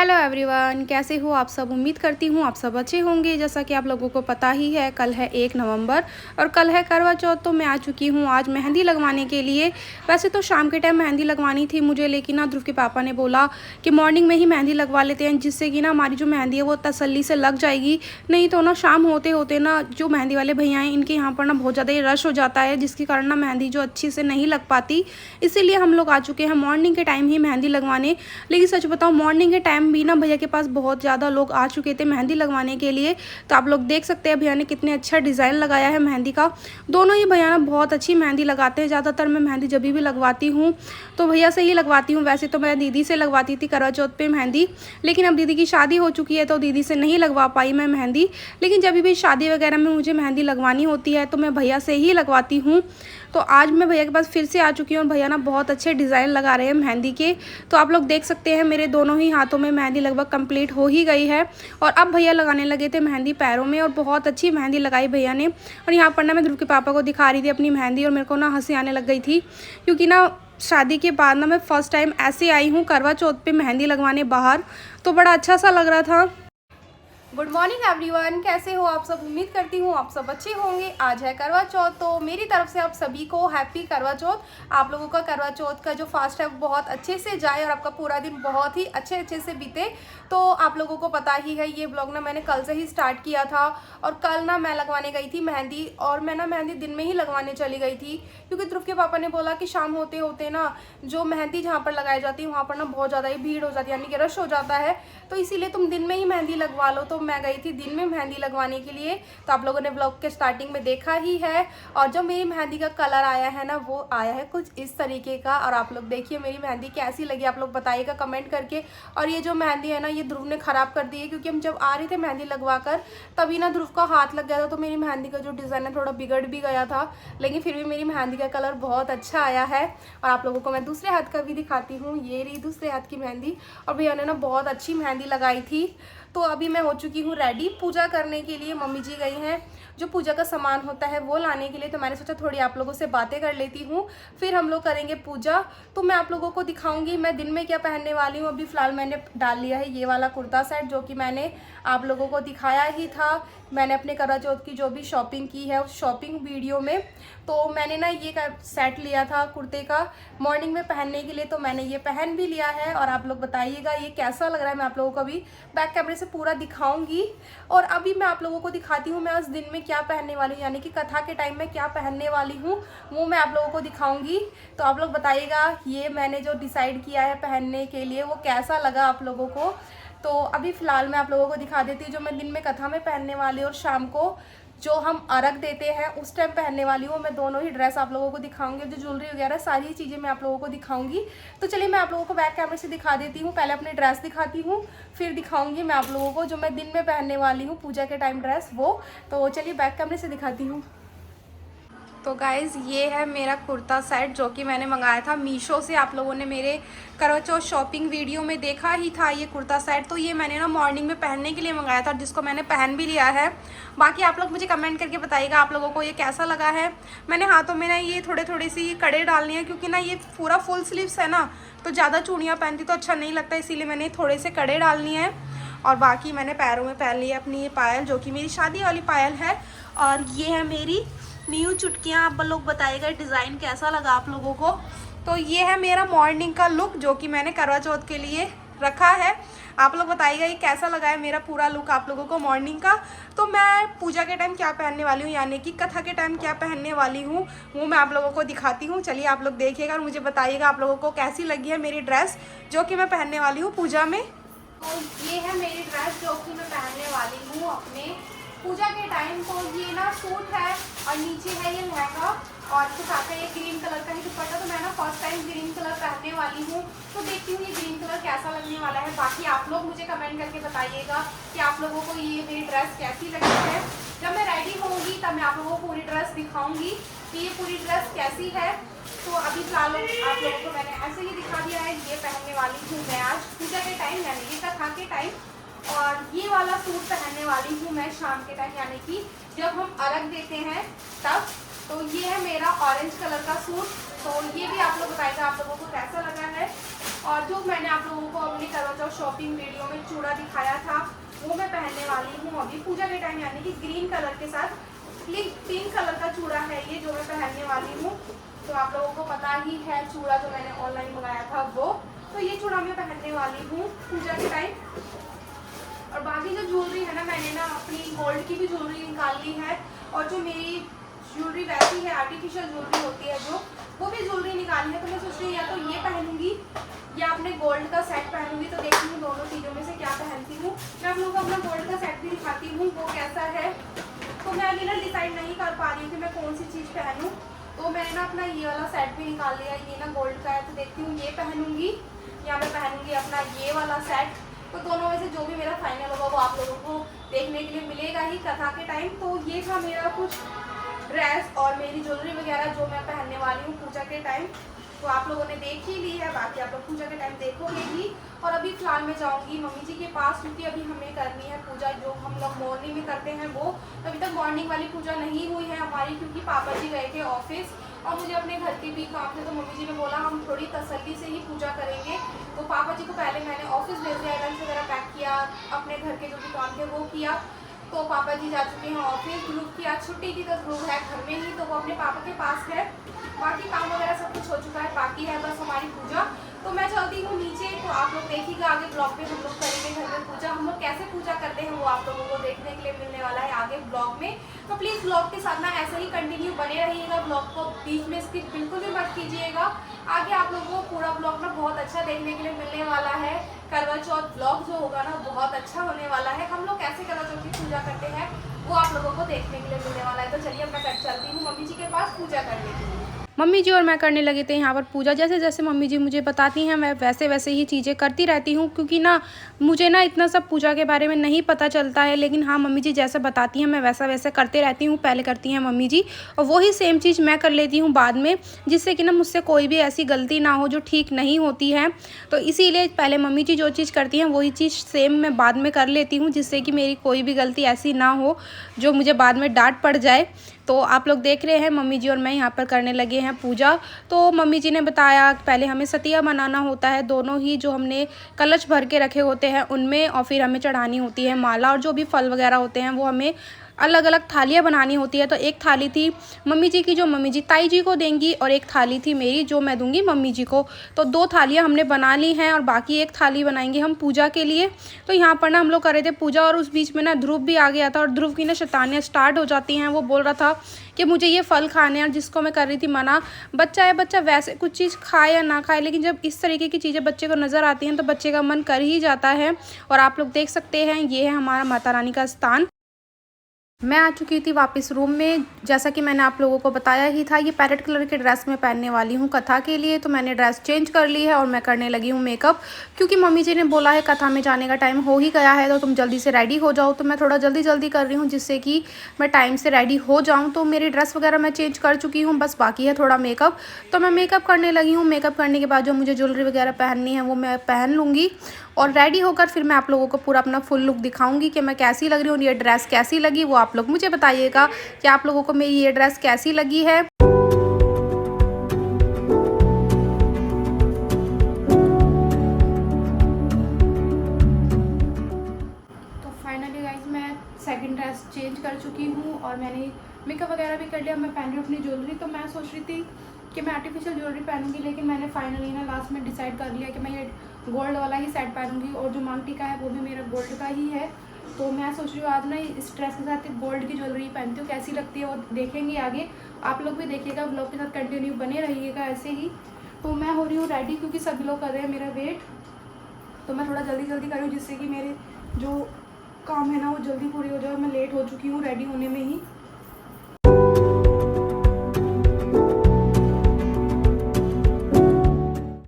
Hello everyone, कैसे हो आप सब। उम्मीद करती हूँ आप सब अच्छे होंगे। जैसा कि आप लोगों को पता ही है, कल है 1 नवंबर और कल है करवा चौथ। तो मैं आ चुकी हूँ आज मेहंदी लगवाने के लिए। वैसे तो शाम के टाइम मेहंदी लगवानी थी मुझे, लेकिन ना ध्रुव के पापा ने बोला कि मॉर्निंग में ही मेहंदी लगवा लेते हैं, जिससे कि ना हमारी जो मेहंदी है वो तसल्ली से लग जाएगी। नहीं तो ना शाम होते होते ना जो मेहंदी वाले भैया हैं इनके यहाँ पर ना बहुत ज़्यादा ही रश हो जाता है, जिसके कारण ना मेहंदी जो अच्छी से नहीं लग पाती। इसीलिए हम लोग आ चुके हैं मॉर्निंग के टाइम ही मेहंदी लगवाने। लेकिन सच बताओ, मॉर्निंग के टाइम भी ना भैया के पास बहुत ज़्यादा लोग आ चुके थे मेहंदी लगवाने के लिए। तो आप लोग देख सकते हैं भैया ने कितने अच्छा डिज़ाइन लगाया है मेहंदी का। दोनों ही भैया ना बहुत अच्छी मेहंदी लगाते हैं। ज़्यादातर मैं मेहंदी जब भी लगवाती हूँ तो भैया से ही लगवाती हूँ। वैसे तो मैं दीदी से लगवाती थी करवा चौथ पे मेहंदी, लेकिन अब दीदी की शादी हो चुकी है तो दीदी से नहीं लगवा पाई मैं मेहंदी। लेकिन जब भी शादी वगैरह में मुझे मेहंदी लगवानी होती है तो मैं भैया से ही लगवाती हूँ। तो आज मैं भैया के पास फिर से आ चुकी हूँ और भैया ना बहुत अच्छे डिज़ाइन लगा रहे हैं मेहंदी के। तो आप लोग देख सकते हैं मेरे दोनों ही हाथों में मेहंदी लगभग कंप्लीट हो ही गई है। और अब भैया लगाने लगे थे मेहंदी पैरों में और बहुत अच्छी मेहंदी लगाई भैया ने। और यहाँ पर ना मैं ध्रुव के पापा को दिखा रही थी अपनी मेहंदी और मेरे को ना हंसी आने लग गई थी, क्योंकि ना शादी के बाद ना मैं फ़र्स्ट टाइम ऐसे आई हूँ करवा चौथ पे मेहंदी लगवाने बाहर। तो बड़ा अच्छा सा लग रहा था। गुड मॉर्निंग एवरीवन, कैसे हो आप सब। उम्मीद करती हूँ आप सब अच्छे होंगे। आज है करवा चौथ, तो मेरी तरफ से आप सभी को हैप्पी करवा चौथ। आप लोगों का करवा चौथ का जो फास्ट है वो बहुत अच्छे से जाए और आपका पूरा दिन बहुत ही अच्छे से बीते। तो आप लोगों को पता ही है, ये ब्लॉग ना मैंने कल से ही स्टार्ट किया था। और कल ना मैं लगवाने गई थी मेहंदी, और मैं ना मेहंदी दिन में ही लगवाने चली गई थी, क्योंकि ध्रुव के पापा ने बोला कि शाम होते होते ना जो मेहंदी जहाँ पर लगाई जाती है वहाँ पर ना बहुत ज़्यादा ही भीड़ हो जाती है, यानी कि रश हो जाता है। तो इसीलिए तुम दिन में ही मेहंदी लगवा लो। तो मैं गई थी दिन में मेहंदी लगवाने के लिए। तो आप लोगों ने ब्लॉग के स्टार्टिंग में देखा ही है। और जो मेरी मेहंदी का कलर आया है ना, वो आया है कुछ इस तरीके का। और आप लोग देखिए मेरी मेहंदी कैसी लगी, आप लोग बताइएगा कमेंट करके। और ये जो मेहंदी है ना, ये ध्रुव ने ख़राब कर दी है, क्योंकि हम जब आ रहे थे मेहंदी लगवा कर तभी ना ध्रुव का हाथ लग गया था। तो मेरी मेहंदी का जो डिज़ाइन है थोड़ा बिगड़ भी गया था, लेकिन फिर भी मेरी मेहंदी का कलर बहुत अच्छा आया है। और आप लोगों को मैं दूसरे हाथ का भी दिखाती हूँ। ये रही दूसरे हाथ की मेहंदी। और भैया ने ना बहुत अच्छी मेहंदी लगाई थी। तो अभी मैं हो चुकी हूँ रेडी पूजा करने के लिए। मम्मी जी गई हैं जो पूजा का सामान होता है वो लाने के लिए। तो मैंने सोचा थोड़ी आप लोगों से बातें कर लेती हूँ, फिर हम लोग करेंगे पूजा। तो मैं आप लोगों को दिखाऊंगी मैं दिन में क्या पहनने वाली हूँ। अभी फ़िलहाल मैंने डाल लिया है ये वाला कुर्ता सेट, जो कि मैंने आप लोगों को दिखाया ही था। मैंने अपने करवा चौथ की जो भी शॉपिंग की है उस शॉपिंग वीडियो में, तो मैंने ना ये सेट लिया था कुर्ते का मॉर्निंग में पहनने के लिए। तो मैंने ये पहन भी लिया है और आप लोग बताइएगा ये कैसा लग रहा है। मैं आप लोगों को अभी बैक कैमरे से पूरा दिखाऊंगी। और अभी मैं आप लोगों को दिखाती हूँ मैं उस दिन में क्या पहनने वाली हूँ, यानी कि कथा के टाइम में क्या पहनने वाली हूँ वो मैं आप लोगों को दिखाऊंगी। तो आप लोग बताइएगा ये मैंने जो डिसाइड किया है पहनने के लिए वो कैसा लगा आप लोगों को। तो अभी फ़िलहाल मैं आप लोगों को दिखा देती हूँ जो मैं दिन में कथा में पहनने वाली हूँ और शाम को जो हम अर्घ देते हैं उस टाइम पहनने वाली हूँ। मैं दोनों ही ड्रेस आप लोगों को दिखाऊंगी, जो ज्वेलरी वगैरह सारी चीज़ें मैं आप लोगों को दिखाऊंगी। तो चलिए मैं आप लोगों को बैक कैमरे से दिखा देती हूँ। पहले अपनी ड्रेस दिखाती हूँ, फिर दिखाऊंगी मैं आप लोगों को जो मैं दिन में पहनने वाली हूँ पूजा के टाइम ड्रेस वो। तो चलिए बैक कैमरे से दिखाती हूँ। तो गाइज़ ये है मेरा कुर्ता सेट जो कि मैंने मंगाया था मीशो से। आप लोगों ने मेरे करवा चौथ शॉपिंग वीडियो में देखा ही था ये कुर्ता सेट। तो ये मैंने ना मॉर्निंग में पहनने के लिए मंगाया था, जिसको मैंने पहन भी लिया है। बाकी आप लोग मुझे कमेंट करके बताइएगा आप लोगों को ये कैसा लगा है। मैंने हाथों में ना ये थोड़े सी कड़े डालनी है, क्योंकि ना ये पूरा फुल स्लीव्स है ना, तो ज़्यादा चूड़ियाँ पहनती तो अच्छा नहीं लगता, इसीलिए मैंने थोड़े से कड़े डालनी है। और बाकी मैंने पैरों में पहन लिया अपनी ये पायल, जो कि मेरी शादी वाली पायल है। और ये है मेरी न्यू चुटकियाँ। आप लोग बताइएगा डिज़ाइन कैसा लगा आप लोगों को। तो ये है मेरा मॉर्निंग का लुक जो कि मैंने करवा चौथ के लिए रखा है। आप लोग बताइएगा ये कैसा लगा है मेरा पूरा लुक आप लोगों को मॉर्निंग का। तो मैं पूजा के टाइम क्या पहनने वाली हूँ, यानी कि कथा के टाइम क्या पहनने वाली हूँ वो मैं आप लोगों को दिखाती हूँ। चलिए आप लोग देखिएगा और मुझे बताइएगा आप लोगों को कैसी लगी है मेरी ड्रेस जो कि मैं पहनने वाली हूँ पूजा में। तो ये है मेरी ड्रेस जो कि मैं पहनने वाली हूँ अपने पूजा के टाइम। तो ये ना सूट है और नीचे है ये लहंगा और इसके साथ है ये ग्रीन कलर का ही दुपट्टा। तो मैं ना फर्स्ट टाइम ग्रीन कलर पहनने वाली हूँ, तो देखती हूँ ये ग्रीन कलर कैसा लगने वाला है। बाकी आप लोग मुझे कमेंट करके बताइएगा कि आप लोगों को ये मेरी ड्रेस कैसी लगी है। जब मैं रेडी होंगी तब मैं आप लोगों को पूरी ड्रेस दिखाऊंगी कि ये पूरी ड्रेस कैसी है। तो अभी फिलहाल आप लोगों को मैंने ऐसे ही दिखा दिया है। ये पहनने वाली हूँ मैं आज पूजा के टाइम, यानी कि कथा के टाइम। और ये वाला सूट पहनने वाली हूँ मैं शाम के टाइम, यानी कि जब हम अर्घ देते हैं तब। तो ये है मेरा ऑरेंज कलर का सूट। तो ये भी आप लोग बताइएगा आप लोगों को कैसा लगा है। और जो मैंने आप लोगों को अपनी करवा चौथ शॉपिंग वीडियो में चूड़ा दिखाया था वो मैं पहनने वाली हूँ अभी पूजा के टाइम, यानी कि ग्रीन कलर के साथ पिंक कलर का चूड़ा है ये जो मैं पहनने वाली हूँ। तो आप लोगों को पता ही है चूड़ा जो मैंने ऑनलाइन मंगाया था वो, तो ये चूड़ा मैं पहनने वाली हूँ पूजा के टाइम। और बाकी जो ज्वेलरी है ना, मैंने ना अपनी गोल्ड की भी ज्वेलरी निकाल ली है, और जो मेरी ज्वेलरी वैसी है आर्टिफिशियल ज्वेलरी होती है जो, वो भी ज्वेलरी निकाली है। तो मैं सोच रही हूँ या तो ये पहनूंगी या अपने गोल्ड का सेट पहनूंगी, तो देखती हूँ दोनों चीज़ों में से क्या पहनती हूँ। मैं आप लोगों को अपना गोल्ड का सेट भी दिखाती हूँ वो कैसा है। तो मैं अभी ना डिसाइड नहीं कर पा रही हूँ कि मैं कौन सी चीज़ पहनूँ, तो मैंने ना अपना ये वाला सेट भी निकाल लिया, ये ना गोल्ड का है। तो देखती हूँ ये पहनूंगी या मैं पहनूंगी अपना ये वाला सेट। तो दोनों में से जो भी मेरा फाइनल होगा वो आप लोगों को देखने के लिए मिलेगा ही कथा के टाइम। तो ये था मेरा कुछ ड्रेस और मेरी ज्वेलरी वगैरह जो मैं पहनने वाली हूँ पूजा के टाइम। तो आप लोगों ने देख ही ली है, बाकी आप लोग पूजा के टाइम देखोगे ही। और अभी फ़िलहाल मैं जाऊँगी मम्मी जी के पास, क्योंकि अभी हमें करनी है पूजा जो हम लोग मॉर्निंग में करते हैं वो। अभी तक मॉर्निंग वाली पूजा नहीं हुई है हमारी, क्योंकि पापा जी गए थे ऑफिस और मुझे अपने घर के भी काम थे। तो मम्मी जी ने बोला हम थोड़ी तसल्ली से ही पूजा करेंगे। तो पापा जी को पहले मैंने ऑफिस भेज दिया, लंच वगैरह पैक किया, अपने घर के जो भी काम थे वो किया। तो पापा जी जा चुके हैं ऑफिस। ध्रुव की आज छुट्टी थी तो ध्रुव है घर में ही, तो वो अपने पापा के पास है। बाकी काम वगैरह सब कुछ हो चुका है, बाकी है बस हमारी पूजा। तो मैं चलती हूँ नीचे, तो आप लोग देखिएगा आगे ब्लॉग पे हम लोग करेंगे घर में पूजा। हम लोग कैसे पूजा करते हैं वो आप लोगों को देखने के लिए मिलने वाला है आगे ब्लॉग में। तो प्लीज़ ब्लॉग के साथ ना ऐसे ही कंटिन्यू बने रहिएगा, ब्लॉग को बीच में स्किप बिल्कुल भी मत कीजिएगा। आगे आप लोगों को पूरा ब्लॉग ना बहुत अच्छा देखने के लिए मिलने वाला है। करवा चौथ ब्लॉग जो होगा ना बहुत अच्छा होने वाला है। हम लोग कैसे करवा चौथ की पूजा करते हैं वो आप लोगों को देखने के लिए मिलने वाला है। तो चलिए अब मैं चलती हूँ मम्मी जी के पास पूजा करने के लिए। मम्मी जी और मैं करने लगे थे यहाँ पर पूजा। जैसे जैसे मम्मी जी मुझे बताती हैं मैं वैसे वैसे ही चीज़ें करती रहती हूँ, क्योंकि ना मुझे ना इतना सब पूजा के बारे में नहीं पता चलता है। लेकिन हाँ मम्मी जी जैसा बताती हैं मैं वैसा वैसे करते रहती हूँ। पहले करती हैं मम्मी जी और वही सेम चीज़ मैं कर लेती हूँ बाद में, जिससे कि ना मुझसे कोई भी ऐसी गलती ना हो जो ठीक नहीं होती है। तो इसीलिए पहले मम्मी जी जो चीज़ करती हैं वही चीज़ सेम मैं बाद में कर लेती हूँ, जिससे कि मेरी कोई भी गलती ऐसी ना हो जो मुझे बाद में डांट पड़ जाए। तो आप लोग देख रहे हैं मम्मी जी और मैं यहाँ पर करने लगे हैं पूजा। तो मम्मी जी ने बताया पहले हमें सतिया बनाना होता है, दोनों ही जो हमने कलश भर के रखे होते हैं उनमें, और फिर हमें चढ़ानी होती है माला, और जो भी फल वगैरह होते हैं वो हमें अलग अलग थालियाँ बनानी होती है। तो एक थाली थी मम्मी जी की जो मम्मी जी ताई जी को देंगी, और एक थाली थी मेरी जो मैं दूंगी मम्मी जी को। तो 2 थालियाँ हमने बना ली हैं और बाकी एक थाली बनाएंगे हम पूजा के लिए। तो यहाँ पर ना हम लोग कर रहे थे पूजा, और उस बीच में ना ध्रुव भी आ गया था, और ध्रुव की ना शैतानियाँ स्टार्ट हो जाती हैं। वो बोल रहा था कि मुझे ये फल खाने हैं, और जिसको मैं कर रही थी मना। बच्चा है, बच्चा वैसे कुछ चीज़ खाए या ना खाए, लेकिन जब इस तरीके की चीज़ें बच्चे को नज़र आती हैं तो बच्चे का मन कर ही जाता है। और आप लोग देख सकते हैं ये है हमारा माता रानी का स्थान। मैं आ चुकी थी वापस रूम में। जैसा कि मैंने आप लोगों को बताया ही था, ये पैरेट कलर के ड्रेस में पहनने वाली हूँ कथा के लिए। तो मैंने ड्रेस चेंज कर ली है और मैं करने लगी हूँ मेकअप, क्योंकि मम्मी जी ने बोला है कथा में जाने का टाइम हो ही गया है तो तुम जल्दी से रेडी हो जाओ। तो मैं थोड़ा जल्दी कर रही हूँ जिससे कि मैं टाइम से रेडी हो जाऊँ। तो मेरी ड्रेस वगैरह मैं चेंज कर चुकी हूँ, बस बाकी है थोड़ा मेकअप। तो मैं मेकअप करने लगी हूँ। मेकअप करने के बाद जो मुझे ज्वेलरी वगैरह पहननी है वो मैं पहन लूँगी, और रेडी होकर फिर मैं आप लोगों को पूरा अपना फुल लुक दिखाऊंगी कि मैं कैसी लग रही हूँ। ये ड्रेस कैसी लगी वो आप लोग मुझे बताइएगा कि आप लोगों को मेरी ये ड्रेस कैसी लगी है। तो फाइनली गाइस मैं सेकंड ड्रेस चेंज कर चुकी हूँ और मैंने मेकअप वगैरह भी कर लिया। मैं पहन रही हूँ अपनी ज्वेलरी। तो मैं सोच रही थी कि मैं आर्टिफिशियल ज्वेलरी पहनूंगी, लेकिन मैंने फाइनली ना लास्ट में डिसाइड कर लिया कि मैं ये गोल्ड वाला ही सेट पहनूंगी, और जो मांग टीका है वो भी मेरा गोल्ड का ही है। तो मैं सोच रही हूँ आज ना इस ड्रेस के साथ गोल्ड की ज्वेलरी पहनती हूँ, कैसी लगती है वो देखेंगे आगे। आप लोग भी देखिएगा, ब्लॉग के साथ कंटिन्यू बने रहिएगा ऐसे ही। तो मैं हो रही हूँ रेडी, क्योंकि सभी लोग कर रहे हैं मेरा वेट। तो मैं थोड़ा जल्दी कर रही हूँ जिससे कि मेरे जो काम है ना वो जल्दी पूरी हो जाए। मैं लेट हो चुकी हूँ रेडी होने में ही।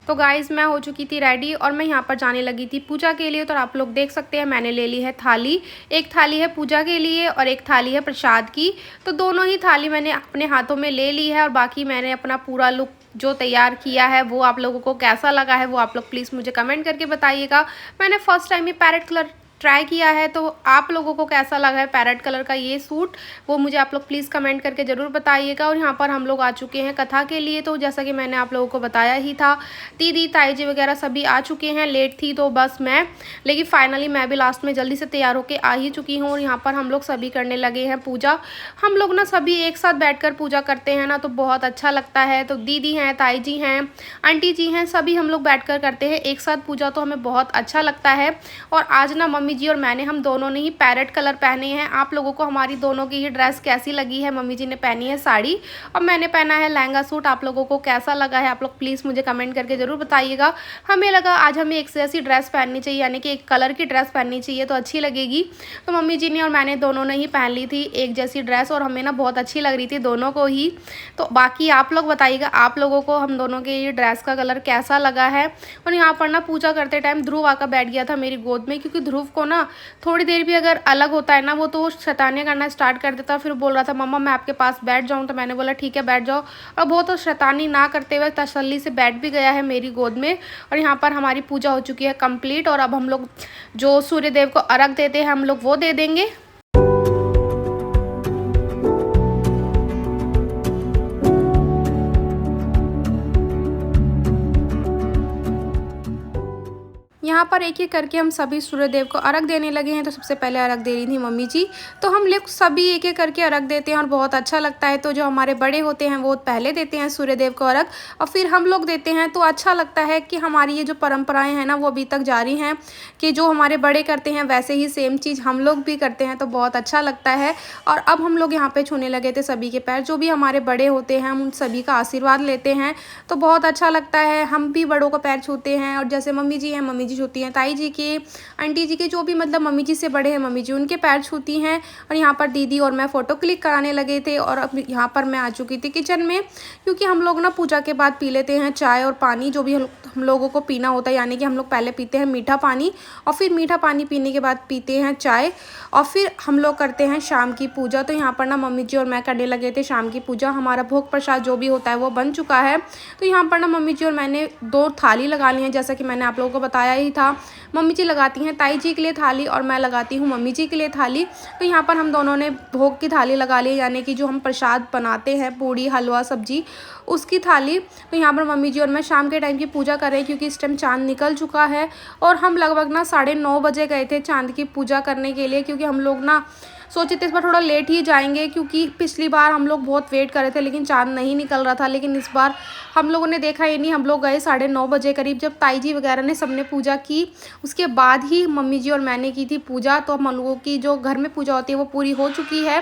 तो गाइज़ मैं हो चुकी थी रेडी और मैं यहाँ पर जाने लगी थी पूजा के लिए। तो आप लोग देख सकते हैं मैंने ले ली है थाली। एक थाली है पूजा के लिए और एक थाली है प्रसाद की। तो दोनों ही थाली मैंने अपने हाथों में ले ली है, और बाकी मैंने अपना पूरा लुक जो तैयार किया है वो आप लोगों को कैसा लगा है वो आप लोग प्लीज़ मुझे कमेंट करके बताइएगा। मैंने फर्स्ट टाइम ही पैरेट कलर ट्राई किया है। तो आप लोगों को कैसा लगा है पैरेट कलर का ये सूट, वो मुझे आप लोग प्लीज़ कमेंट करके ज़रूर बताइएगा। और यहाँ पर हम लोग आ चुके हैं कथा के लिए। तो जैसा कि मैंने आप लोगों को बताया ही था, दीदी ताई जी वगैरह सभी आ चुके हैं। लेट थी तो बस मैं, लेकिन फाइनली मैं भी लास्ट में जल्दी से तैयार होकर आ ही चुकी हूँ। और यहाँ पर हम लोग सभी करने लगे हैं पूजा। हम लोग ना सभी एक साथ बैठ पूजा करते हैं ना, तो बहुत अच्छा लगता है। तो दीदी हैं, ताई जी हैं, आंटी जी हैं, सभी हम लोग बैठकर करते हैं एक साथ पूजा, तो हमें बहुत अच्छा लगता है। और आज ना मम्मी जी और मैंने, हम दोनों ने ही पैरेट कलर पहने हैं। आप लोगों को हमारी दोनों की ही ड्रेस कैसी लगी है? मम्मी जी ने पहनी है साड़ी और मैंने पहना है लहंगा सूट। आप लोगों को कैसा लगा है? आप लोग प्लीज़ मुझे कमेंट करके ज़रूर बताइएगा। हमें लगा आज हमें एक जैसी ड्रेस पहननी चाहिए, यानी कि एक कलर की ड्रेस पहननी चाहिए तो अच्छी लगेगी। तो मम्मी जी ने और मैंने दोनों ने ही पहन ली थी एक जैसी ड्रेस, और हमें ना बहुत अच्छी लग रही थी दोनों को ही। तो बाकी आप लोग बताइएगा आप लोगों को हम दोनों के ये ड्रेस का कलर कैसा लगा है। और यहाँ पर ना पूजा करते टाइम ध्रुव आकर बैठ गया था मेरी गोद में, क्योंकि ध्रुव को ना थोड़ी देर भी अगर अलग होता है ना, वो तो शैतानियाँ करना स्टार्ट कर देता। फिर बोल रहा था मम्मा मैं आपके पास बैठ जाऊँ, तो मैंने बोला ठीक है बैठ जाओ। और वो तो शैतानी ना करते हुए तसल्ली से बैठ भी गया है मेरी गोद में। और यहाँ पर हमारी पूजा हो चुकी है कंप्लीट, और अब हम लोग जो सूर्य देव को अर्घ देते हैं हम लोग वो दे देंगे। यहाँ पर एक एक करके हम सभी सूर्यदेव को अर्घ देने लगे हैं। तो सबसे पहले अर्घ दे रही थी मम्मी जी। तो हम लोग सभी एक एक करके अर्घ देते हैं और बहुत अच्छा लगता है। तो जो हमारे बड़े होते हैं वो पहले देते हैं सूर्यदेव को अर्घ, और फिर हम लोग देते हैं। तो अच्छा लगता है कि हमारी ये जो परंपराएं हैं ना वो अभी तक जारी हैं, कि जो हमारे बड़े करते हैं वैसे ही सेम चीज़ हम लोग भी करते हैं। तो बहुत अच्छा लगता है। और अब हम लोग यहाँ पर छूने लगे थे सभी के पैर, जो भी हमारे बड़े होते हैं हम उन सभी का आशीर्वाद लेते हैं। तो बहुत अच्छा लगता है, हम भी बड़ों को पैर छूते हैं। और जैसे मम्मी जी हैं, मम्मी जी छूती हैं ताई जी के, आंटी जी के, जो भी मतलब मम्मी जी से बड़े हैं मम्मी जी उनके पैर छूती हैं। और यहाँ पर दीदी और मैं फ़ोटो क्लिक कराने लगे थे। और अब यहाँ पर मैं आ चुकी थी किचन में, क्योंकि हम लोग ना पूजा के बाद पी लेते हैं चाय और पानी, जो भी हम लोगों को पीना होता है। यानी कि हम लोग पहले पीते हैं मीठा पानी, और फिर मीठा पानी पीने के बाद पीते हैं चाय, और फिर हम लोग करते हैं शाम की पूजा। तो यहाँ पर ना मम्मी जी और मैं करने लगे थे शाम की पूजा। हमारा भोग प्रसाद जो भी होता है वो बन चुका है। तो यहाँ पर ना मम्मी जी और मैंने 2 थाली लगा ली हैं, जैसा कि मैंने आप लोगों को बताया ही था। मम्मी जी लगाती हैं ताई जी के लिए थाली, और मैं लगाती हूँ मम्मी जी के लिए थाली। तो यहाँ पर हम दोनों ने भोग की थाली लगा ली, यानी कि जो हम प्रसाद बनाते हैं पूड़ी हलवा सब्जी उसकी थाली। तो यहाँ पर मम्मी जी और मैं शाम के टाइम की पूजा कर रहे हैं, क्योंकि इस टाइम चाँद निकल चुका है। और हम लगभग ना 9:30 बजे गए थे चाँद की पूजा करने के लिए, क्योंकि हम लोग ना सोचे थे इस बार थोड़ा लेट ही जाएंगे, क्योंकि पिछली बार हम लोग बहुत वेट कर रहे थे लेकिन चाँद नहीं निकल रहा था। लेकिन इस बार हम लोगों ने देखा ही नहीं, हम लोग गए 9:30 बजे करीब, जब ताई जी वगैरह ने सबने पूजा की उसके बाद ही मम्मी जी और मैंने की थी पूजा। तो हम लोगों की जो घर में पूजा होती है वो पूरी हो चुकी है।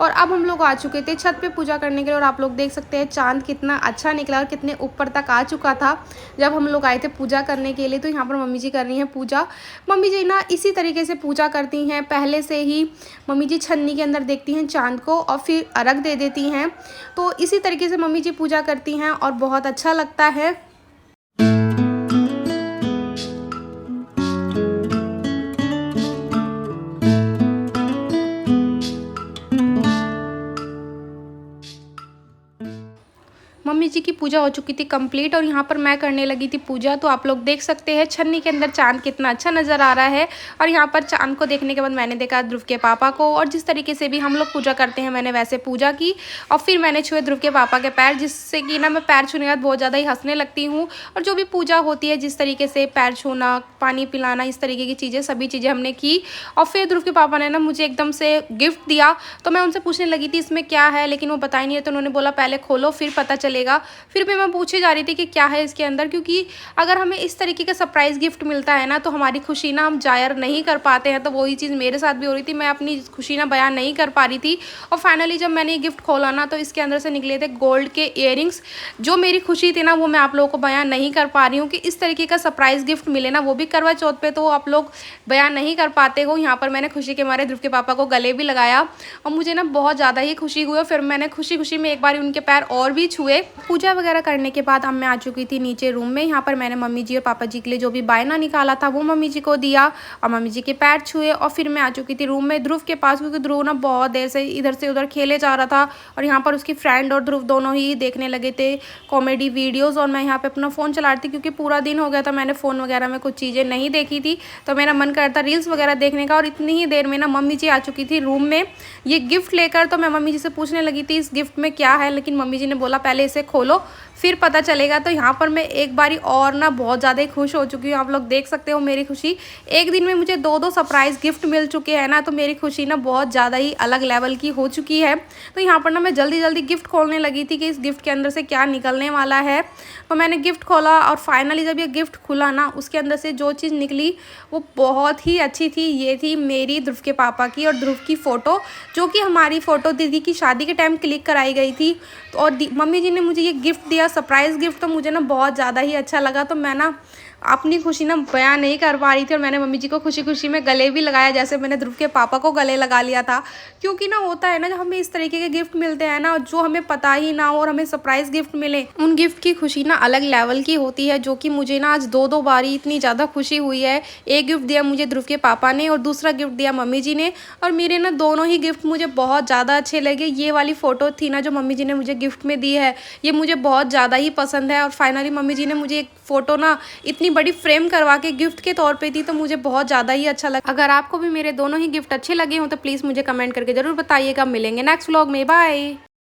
और अब हम लोग आ चुके थे छत पे पूजा करने के लिए। और आप लोग देख सकते हैं चाँद कितना अच्छा निकला और कितने ऊपर तक आ चुका था जब हम लोग आए थे पूजा करने के लिए। तो यहाँ पर मम्मी जी कर रही हैं पूजा। मम्मी जी ना इसी तरीके से पूजा करती हैं, पहले से ही मम्मी जी छन्नी के अंदर देखती हैं चाँद को और फिर अर्घ दे देती हैं। तो इसी तरीके से मम्मी जी पूजा करती हैं और बहुत अच्छा लगता है। मम्मी जी की पूजा हो चुकी थी कंप्लीट, और यहाँ पर मैं करने लगी थी पूजा। तो आप लोग देख सकते हैं छन्नी के अंदर चाँद कितना अच्छा नज़र आ रहा है। और यहाँ पर चाँद को देखने के बाद मैंने देखा ध्रुव के पापा को, और जिस तरीके से भी हम लोग पूजा करते हैं मैंने वैसे पूजा की। और फिर मैंने छुए ध्रुव के पापा के पैर, जिससे कि ना मैं पैर छूने के बाद बहुत ज़्यादा ही हंसने लगती हूँ। और जो भी पूजा होती है जिस तरीके से पैर छूना, पानी पिलाना, इस तरीके की चीज़ें सभी चीज़ें हमने की। और फिर ध्रुव के पापा ने ना मुझे एकदम से गिफ्ट दिया। तो मैं उनसे पूछने लगी थी इसमें क्या है, लेकिन वो बता ही नहीं है। तो उन्होंने बोला पहले खोलो फिर पता चलेगा। फिर भी मैं पूछे जा रही थी कि क्या है इसके अंदर, क्योंकि अगर हमें इस तरीके का सरप्राइज़ गिफ्ट मिलता है ना तो हमारी खुशी ना हम जाहिर नहीं कर पाते हैं। तो वही चीज़ मेरे साथ भी हो रही थी, मैं अपनी खुशी ना बयान नहीं कर पा रही थी। और फाइनली जब मैंने ये गिफ्ट खोला ना तो इसके अंदर से निकले थे गोल्ड के इयररिंग्स। जो मेरी खुशी थी ना वो मैं आप लोगों को बयान नहीं कर पा रही हूँ कि इस तरीके का सरप्राइज़ गिफ्ट मिले ना, वो भी करवा चौथ पे, तो आप लोग बयान नहीं कर पाते हो। यहाँ पर मैंने खुशी के मारे ध्रुव के पापा को गले भी लगाया और मुझे ना बहुत ज़्यादा ही खुशी हुई। फिर मैंने खुशी खुशी में एक बार उनके पैर और भी छुए। पूजा वगैरह करने के बाद अब मैं आ चुकी थी नीचे रूम में। यहाँ पर मैंने मम्मी जी और पापा जी के लिए जो भी बायना निकाला था वो मम्मी जी को दिया और मम्मी जी के पैर छुए और फिर मैं आ चुकी थी रूम में ध्रुव के पास, क्योंकि ध्रुव ना बहुत देर से इधर से उधर खेले जा रहा था और यहाँ पर उसकी फ्रेंड और ध्रुव दोनों ही देखने लगे थे कॉमेडी वीडियोज़ और मैं यहाँ पर अपना फ़ोन चला रही थी, क्योंकि पूरा दिन हो गया था मैंने फ़ोन वगैरह में कुछ चीज़ें नहीं देखी थी, तो मेरा मन करता रील्स वगैरह देखने का। और इतनी ही देर में ना मम्मी जी आ चुकी थी रूम में ये गिफ्ट लेकर। तो मैं मम्मी जी से पूछने लगी थी इस गिफ्ट में क्या है, लेकिन मम्मी जी ने बोला पहले इसे खोलो फिर पता चलेगा। तो यहाँ पर मैं एक बारी और ना बहुत ज़्यादा ही खुश हो चुकी हूँ। आप लोग देख सकते हो मेरी खुशी। एक दिन में मुझे 2-2 सरप्राइज़ गिफ्ट मिल चुके हैं ना, तो मेरी खुशी ना बहुत ज़्यादा ही अलग लेवल की हो चुकी है। तो यहाँ पर ना मैं जल्दी जल्दी गिफ्ट खोलने लगी थी कि इस गिफ्ट के अंदर से क्या निकलने वाला है। तो मैंने गिफ्ट खोला और फाइनली जब ये गिफ्ट खुला ना, उसके अंदर से जो चीज़ निकली वो बहुत ही अच्छी थी। ये थी मेरी ध्रुव के पापा की और ध्रुव की फ़ोटो, जो कि हमारी फ़ोटो दीदी की शादी के टाइम क्लिक कराई गई थी। तो और मम्मी जी ने मुझे ये गिफ्ट दिया, सरप्राइज़ गिफ्ट। तो मुझे ना बहुत ज़्यादा ही अच्छा लगा। तो मैं ना अपनी खुशी ना बयां नहीं कर पा रही थी और मैंने मम्मी जी को खुशी खुशी में गले भी लगाया, जैसे मैंने ध्रुव के पापा को गले लगा लिया था। क्योंकि ना होता है ना जब हमें इस तरीके के गिफ्ट मिलते हैं ना जो हमें पता ही ना हो और हमें सरप्राइज़ गिफ्ट मिले, उन गिफ्ट की खुशी ना अलग लेवल की होती है, जो कि मुझे ना आज 2-2 बारी इतनी ज़्यादा खुशी हुई है। एक गिफ्ट दिया मुझे ध्रुव के पापा ने और दूसरा गिफ्ट दिया मम्मी जी ने, और मेरे ना दोनों ही गिफ्ट मुझे बहुत ज़्यादा अच्छे लगे। ये वाली फ़ोटो थी ना जो मम्मी जी ने मुझे गिफ्ट में दी है, ये मुझे बहुत ज़्यादा ही पसंद है। और फाइनली मम्मी जी ने मुझे एक फ़ोटो ना इतनी बड़ी फ्रेम करवा के गिफ्ट के तौर पे दी, तो मुझे बहुत ज़्यादा ही अच्छा लगा। अगर आपको भी मेरे दोनों ही गिफ्ट अच्छे लगे हों तो प्लीज़ मुझे कमेंट करके ज़रूर बताइएगा। मिलेंगे नेक्स्ट व्लॉग में, बाय।